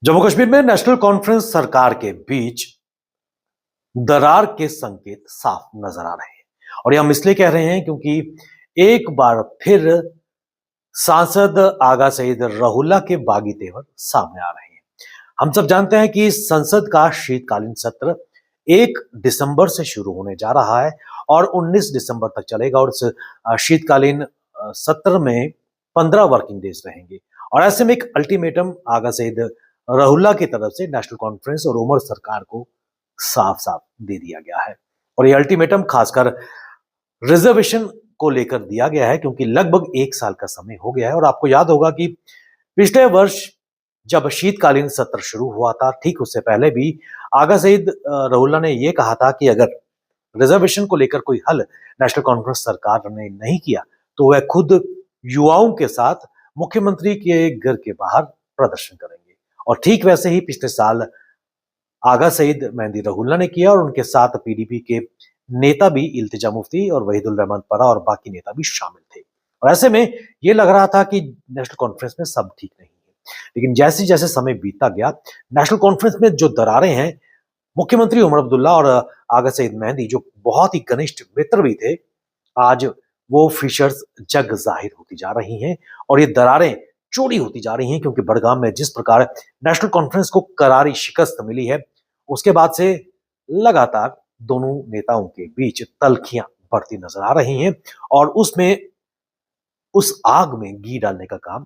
जम्मू कश्मीर में नेशनल कॉन्फ्रेंस सरकार के बीच दरार के संकेत साफ नजर आ रहे हैं और ये हम इसलिए कह रहे हैं क्योंकि एक बार फिर सांसद आगा सईद रहुल्ला के बागी तेवर सामने आ रहे हैं। हम सब जानते हैं कि संसद का शीतकालीन सत्र 1 दिसंबर से शुरू होने जा रहा है और 19 दिसंबर तक चलेगा और इस शीतकालीन सत्र में 15 वर्किंग डेज रहेंगे और ऐसे में एक अल्टीमेटम आगा सईद रहुल्ला की तरफ से नेशनल कॉन्फ्रेंस और उमर सरकार को साफ साफ दे दिया गया है और ये अल्टीमेटम खासकर रिजर्वेशन को लेकर दिया गया है क्योंकि लगभग 1 साल का समय हो गया है और आपको याद होगा कि पिछले वर्ष जब शीतकालीन सत्र शुरू हुआ था ठीक उससे पहले भी आगा सईद रहुल्ला ने यह कहा था कि अगर रिजर्वेशन को लेकर कोई हल नेशनल कॉन्फ्रेंस सरकार ने नहीं किया तो वह खुद युवाओं के साथ मुख्यमंत्री के घर के बाहर प्रदर्शन करेंगे और ठीक वैसे ही पिछले साल आगा सईद मेहंदी रहुल्ला ने किया और उनके साथ पीडीपी के नेता भी इल्तिजा मुफ्ती और वहीदुर रहमान परा और बाकी नेता भी शामिल थे और ऐसे में यह लग रहा था कि नेशनल कॉन्फ्रेंस में सब ठीक नहीं है। लेकिन जैसे जैसे समय बीतता गया नेशनल कॉन्फ्रेंस में जो दरारें हैं, मुख्यमंत्री उमर अब्दुल्ला और आगा सईद मेहंदी जो बहुत ही घनिष्ठ मित्र भी थे, आज वो फीचर्स जग जाहिर होती जा रही हैं और ये दरारें चौड़ी होती जा रही हैं क्योंकि बड़गाम में जिस प्रकार नेशनल कॉन्फ्रेंस को करारी शिकस्त मिली है उसके बाद से लगातार दोनों नेताओं के बीच तल्खियां बढ़ती नजर आ रही हैं और उसमें उस आग में घी डालने का काम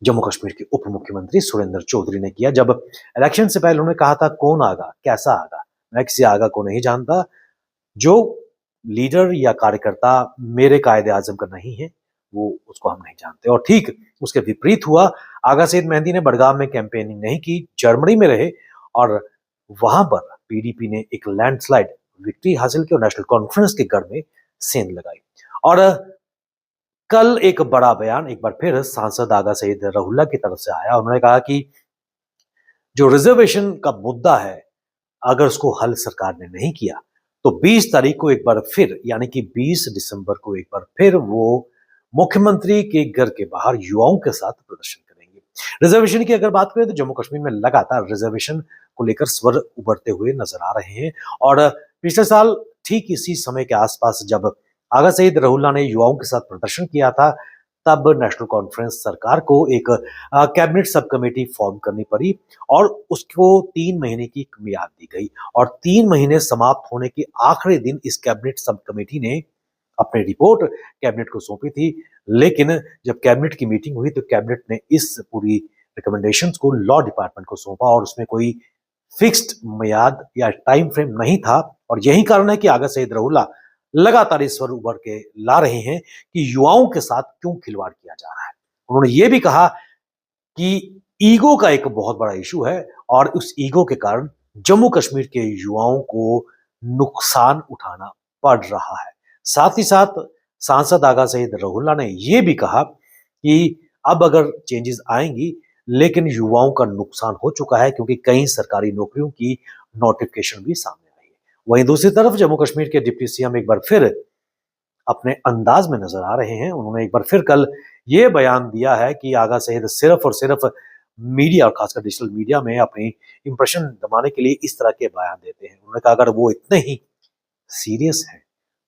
जम्मू कश्मीर के उप मुख्यमंत्री सुरेंद्र चौधरी ने किया। जब इलेक्शन से पहले उन्होंने कहा था कौन आगा कैसा आगा, मैं किसी आगा को नहीं जानता, जो लीडर या कार्यकर्ता मेरे कायदे आजम का नहीं है वो उसको हम नहीं जानते। और ठीक उसके विपरीत हुआ। आगा सईद मेहंदी ने बड़गाम में कैंपेनिंग नहीं की, जर्मनी में रहे और वहां पर पीडीपी ने एक लैंडस्लाइड विक्ट्री हासिल की और नेशनल कॉन्फ्रेंस के गढ़ में सेंध लगाई। और कल एक बड़ा बयान एक बार फिर सांसद आगा सईद रहुल्ला की तरफ से आया। उन्होंने कहा कि जो रिजर्वेशन का मुद्दा है अगर उसको हल सरकार ने नहीं किया तो 20 तारीख को एक बार फिर यानी कि 20 दिसंबर को एक बार फिर वो मुख्यमंत्री के घर के बाहर युवाओं के साथ प्रदर्शन करेंगे। रिजर्वेशन की अगर बात करें तो जम्मू कश्मीर में लगातार रिजर्वेशन को लेकर स्वर उभरते हुए नजर आ रहे हैं और पिछले साल ठीक इसी समय के आसपास जब आगा सईद रहुल्ला ने युवाओं के साथ प्रदर्शन किया था तब नेशनल कॉन्फ्रेंस सरकार को एक कैबिनेट सब कमेटी फॉर्म करनी पड़ी और उसको 3 महीने की मियाद दी गई और 3 महीने समाप्त होने के आखिरी दिन इस कैबिनेट सब कमेटी ने अपनी रिपोर्ट कैबिनेट को सौंपी थी। लेकिन जब कैबिनेट की मीटिंग हुई तो कैबिनेट ने इस पूरी रिकमेंडेशंस को लॉ डिपार्टमेंट को सौंपा और उसमें कोई फिक्स्ड मियाद या टाइम फ्रेम नहीं था और यही कारण है कि आगा सईद रहुल्ला लगातार इस स्वर उभर के ला रहे हैं कि युवाओं के साथ क्यों खिलवाड़ किया जा रहा है। उन्होंने ये भी कहा कि ईगो का एक बहुत बड़ा इशू है और उस ईगो के कारण जम्मू कश्मीर के युवाओं को नुकसान उठाना पड़ रहा है। साथ ही साथ सांसद आगा सईद रहुल्ला ने यह भी कहा कि अब अगर चेंजेस आएंगी लेकिन युवाओं का नुकसान हो चुका है क्योंकि कई सरकारी नौकरियों की नोटिफिकेशन भी सामने आई है। वहीं दूसरी तरफ जम्मू कश्मीर के डिप्टी सीएम एक बार फिर अपने अंदाज में नजर आ रहे हैं। उन्होंने एक बार फिर कल ये बयान दिया है कि आगा सईद सिर्फ और सिर्फ मीडिया और खासकर डिजिटल मीडिया में अपनी इंप्रेशन दबाने के लिए इस तरह के बयान देते हैं। उन्होंने कहा अगर वो इतने ही सीरियस हैं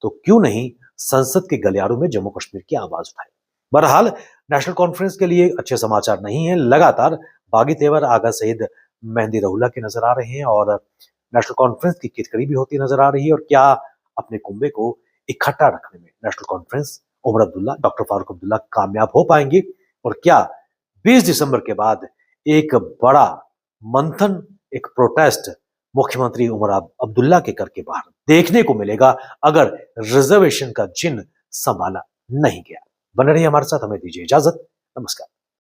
तो क्यों नहीं संसद के गलियारों में जम्मू कश्मीर की आवाज उठाए। बहरहाल नेशनल कॉन्फ्रेंस के लिए अच्छे समाचार नहीं है। लगातार बागी तेवर आगा सईद मेहंदी रहुल्ला के नजर आ रहे हैं और नेशनल कॉन्फ्रेंस की किरकिरी भी होती नजर आ रही है और क्या अपने कुंबे को इकट्ठा रखने में नेशनल कॉन्फ्रेंस उमर अब्दुल्ला डॉक्टर फारूक अब्दुल्ला कामयाब हो पाएंगे और क्या 20 दिसंबर के बाद एक बड़ा मंथन, एक प्रोटेस्ट मुख्यमंत्री उमर अब्दुल्ला के घर के बाहर देखने को मिलेगा अगर रिजर्वेशन का चिन्ह संभाला नहीं गया। बने रहिए हमारे साथ, हमें दीजिए इजाजत। नमस्कार।